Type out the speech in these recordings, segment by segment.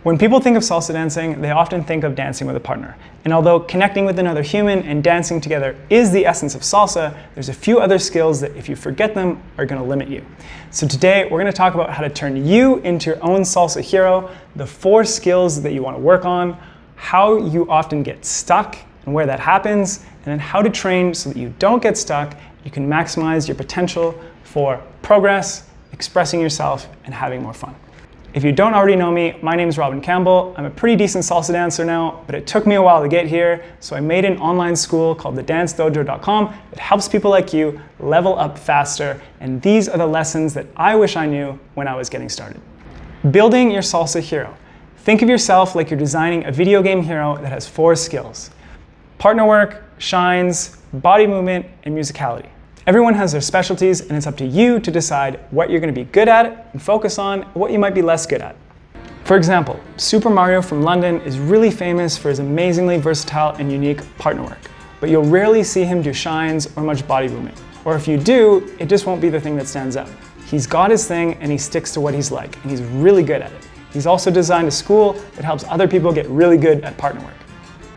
When people think of salsa dancing, they often think of dancing with a partner. And although connecting with another human and dancing together is the essence of salsa, there's a few other skills that if you forget them are going to limit you. So today we're going to talk about how to turn you into your own salsa hero, the 4 skills that you want to work on, how you often get stuck and where that happens, and then how to train so that you don't get stuck, you can maximize your potential for progress, expressing yourself, and having more fun. If you don't already know me, my name is Robin Campbell. I'm a pretty decent salsa dancer now, but it took me a while to get here, so I made an online school called the dancedojo.com that helps people like you level up faster, and these are the lessons that I wish I knew when I was getting started. Building your salsa hero. Think of yourself like you're designing a video game hero that has 4 skills: partner work, shines, body movement, and musicality. Everyone has their specialties, and it's up to you to decide what you're going to be good at and focus on, and what you might be less good at. For example, Super Mario from London is really famous for his amazingly versatile and unique partner work, but you'll rarely see him do shines or much body movement. Or if you do, it just won't be the thing that stands out. He's got his thing and he sticks to what he's like, and he's really good at it. He's also designed a school that helps other people get really good at partner work.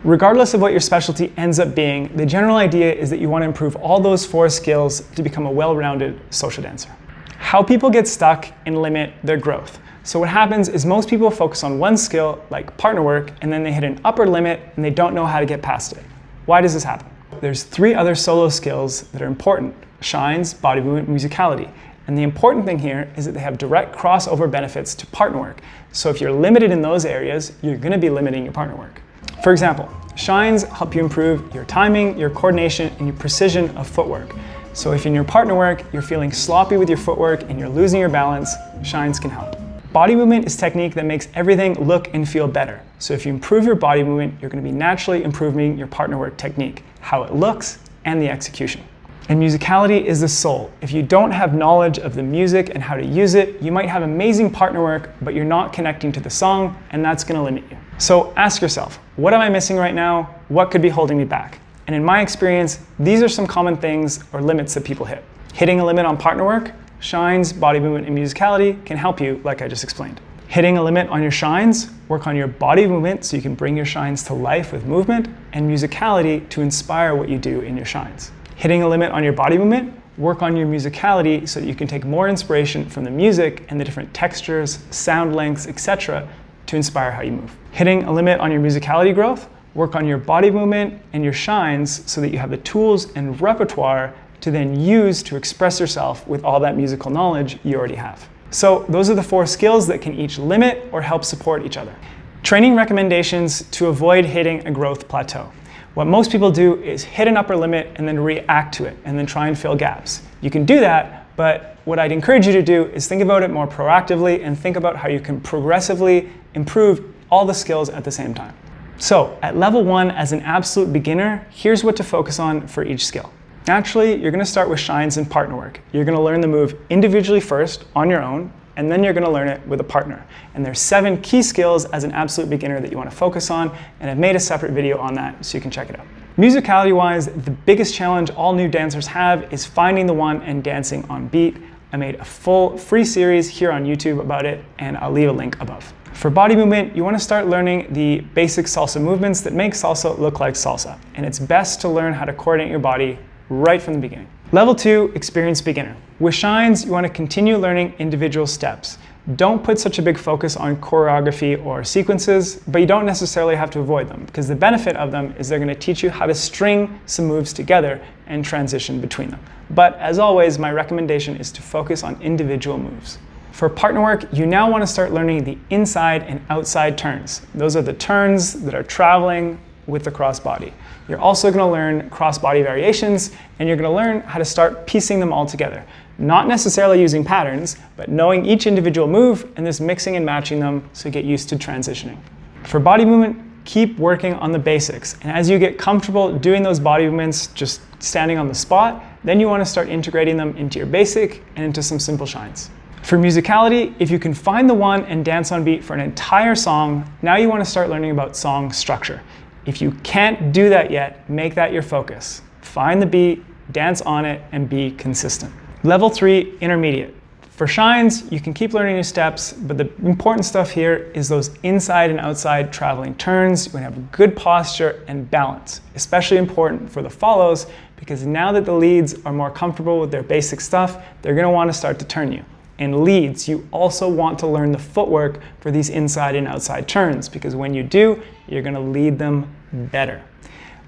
Regardless of what your specialty ends up being, the general idea is that you want to improve all those 4 skills to become a well-rounded social dancer. How people get stuck and limit their growth. So what happens is most people focus on one skill, like partner work, and then they hit an upper limit and they don't know how to get past it. Why does this happen? There's 3 other solo skills that are important: shines, body movement, musicality. And the important thing here is that they have direct crossover benefits to partner work. So if you're limited in those areas, you're going to be limiting your partner work. For example, shines help you improve your timing, your coordination, and your precision of footwork. So if in your partner work, you're feeling sloppy with your footwork and you're losing your balance, shines can help. Body movement is technique that makes everything look and feel better. So if you improve your body movement, you're going to be naturally improving your partner work technique, how it looks, and the execution. And musicality is the soul. If you don't have knowledge of the music and how to use it, you might have amazing partner work, but you're not connecting to the song, and that's going to limit you. So ask yourself, what am I missing right now? What could be holding me back? And in my experience, these are some common things or limits that people hit. Hitting a limit on partner work, shines, body movement, and musicality can help you, like I just explained. Hitting a limit on your shines, work on your body movement so you can bring your shines to life with movement, and musicality to inspire what you do in your shines. Hitting a limit on your body movement, work on your musicality so that you can take more inspiration from the music and the different textures, sound lengths, etc. to inspire how you move. Hitting a limit on your musicality growth, work on your body movement and your shines so that you have the tools and repertoire to then use to express yourself with all that musical knowledge you already have. So those are the 4 skills that can each limit or help support each other. Training recommendations to avoid hitting a growth plateau. What most people do is hit an upper limit and then react to it and then try and fill gaps. You can do that, but what I'd encourage you to do is think about it more proactively and think about how you can progressively improve all the skills at the same time. So at level 1, as an absolute beginner, here's what to focus on for each skill. Naturally, you're going to start with shines and partner work. You're going to learn the move individually first on your own, and then you're going to learn it with a partner. And there's 7 key skills as an absolute beginner that you want to focus on, and I've made a separate video on that so you can check it out. Musicality-wise, the biggest challenge all new dancers have is finding the one and dancing on beat. I made a full free series here on YouTube about it, and I'll leave a link above. For body movement, you want to start learning the basic salsa movements that make salsa look like salsa, and it's best to learn how to coordinate your body right from the beginning. Level 2, experienced beginner. With shines, you want to continue learning individual steps. Don't put such a big focus on choreography or sequences, but you don't necessarily have to avoid them, because the benefit of them is they're going to teach you how to string some moves together and transition between them. But as always, my recommendation is to focus on individual moves. For partner work, you now want to start learning the inside and outside turns. Those are the turns that are traveling with the crossbody. You're also going to learn crossbody variations, and you're going to learn how to start piecing them all together. Not necessarily using patterns, but knowing each individual move and just mixing and matching them so you get used to transitioning. For body movement, keep working on the basics. And as you get comfortable doing those body movements, just standing on the spot, then you want to start integrating them into your basic and into some simple shines. For musicality, if you can find the one and dance on beat for an entire song, now you want to start learning about song structure. If you can't do that yet, make that your focus. Find the beat, dance on it, and be consistent. Level 3, intermediate. For shines, you can keep learning new steps, but the important stuff here is those inside and outside traveling turns. You want to have good posture and balance, especially important for the follows, because now that the leads are more comfortable with their basic stuff, they're going to want to start to turn you. And leads, you also want to learn the footwork for these inside and outside turns, because when you do, you're going to lead them better.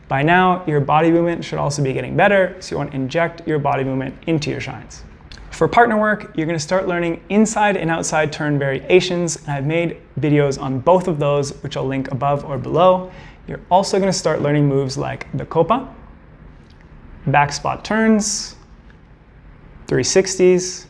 By now, your body movement should also be getting better, so you want to inject your body movement into your shines. For partner work, you're going to start learning inside and outside turn variations, and I've made videos on both of those, which I'll link above or below. You're also going to start learning moves like the copa, back spot turns, 360s,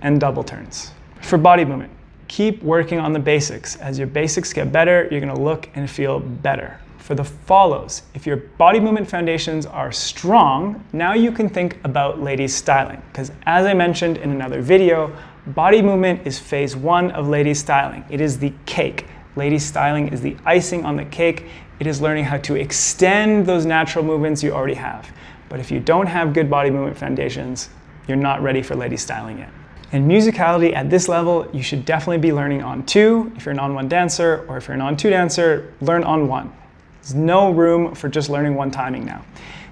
and double turns. For body movement, keep working on the basics. As your basics get better, you're going to look and feel better. For the follows, if your body movement foundations are strong, now you can think about ladies styling. Because as I mentioned in another video, body movement is phase 1 of ladies styling. It is the cake. Ladies styling is the icing on the cake. It is learning how to extend those natural movements you already have. But if you don't have good body movement foundations, you're not ready for ladies styling yet. And musicality at this level, you should definitely be learning on 2. If you're an on 1 dancer, or if you're an on 2 dancer, learn on 1. There's no room for just learning one timing now.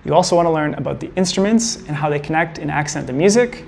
You also want to learn about the instruments and how they connect and accent the music,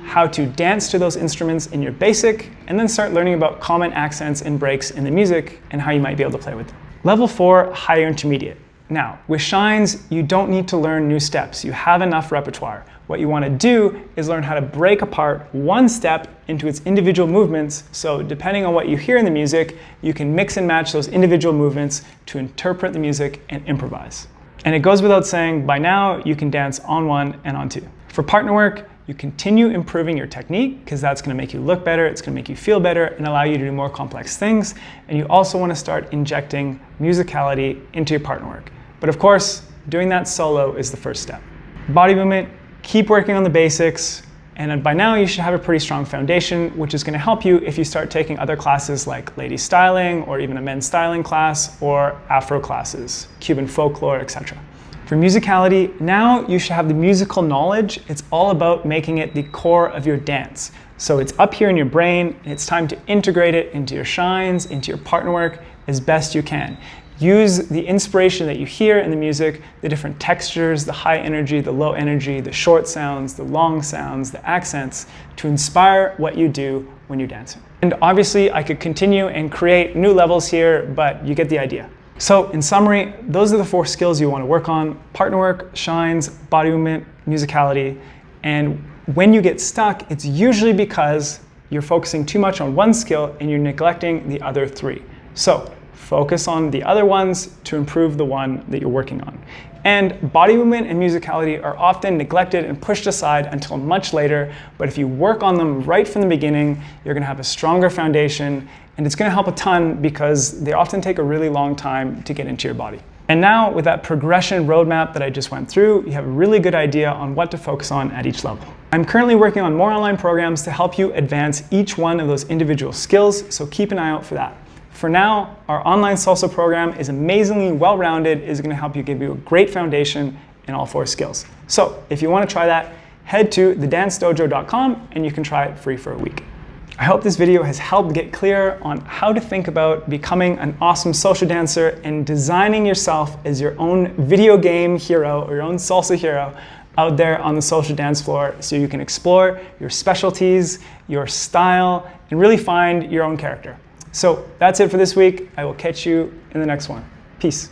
how to dance to those instruments in your basic, and then start learning about common accents and breaks in the music and how you might be able to play with them. Level 4, higher intermediate. Now, with shines, you don't need to learn new steps. You have enough repertoire. What you want to do is learn how to break apart one step into its individual movements, so depending on what you hear in the music, you can mix and match those individual movements to interpret the music and improvise. And it goes without saying, by now you can dance on 1 and on 2. For partner work, you continue improving your technique, because that's going to make you look better, it's going to make you feel better, and allow you to do more complex things. And you also want to start injecting musicality into your partner work. But of course, doing that solo is the first step. Body movement, keep working on the basics, and by now you should have a pretty strong foundation, which is going to help you if you start taking other classes like ladies styling, or even a men's styling class, or Afro classes, Cuban folklore, etc. For musicality, now you should have the musical knowledge. It's all about making it the core of your dance. So it's up here in your brain, and it's time to integrate it into your shines, into your partner work as best you can. Use the inspiration that you hear in the music, the different textures, the high energy, the low energy, the short sounds, the long sounds, the accents, to inspire what you do when you're dancing. And obviously, I could continue and create new levels here, but you get the idea. So in summary, those are the 4 skills you want to work on: partner work, shines, body movement, musicality. And when you get stuck, it's usually because you're focusing too much on one skill and you're neglecting the other 3. So focus on the other ones to improve the one that you're working on. And body movement and musicality are often neglected and pushed aside until much later, but if you work on them right from the beginning, you're going to have a stronger foundation, and it's going to help a ton because they often take a really long time to get into your body. And now, with that progression roadmap that I just went through, you have a really good idea on what to focus on at each level. I'm currently working on more online programs to help you advance each one of those individual skills, so keep an eye out for that. For now, our online salsa program is amazingly well-rounded. It's going to help you give you a great foundation in all 4 skills. So if you want to try that, head to thedancedojo.com and you can try it free for a week. I hope this video has helped get clear on how to think about becoming an awesome social dancer and designing yourself as your own video game hero or your own salsa hero out there on the social dance floor, so you can explore your specialties, your style, and really find your own character. So that's it for this week. I will catch you in the next one. Peace.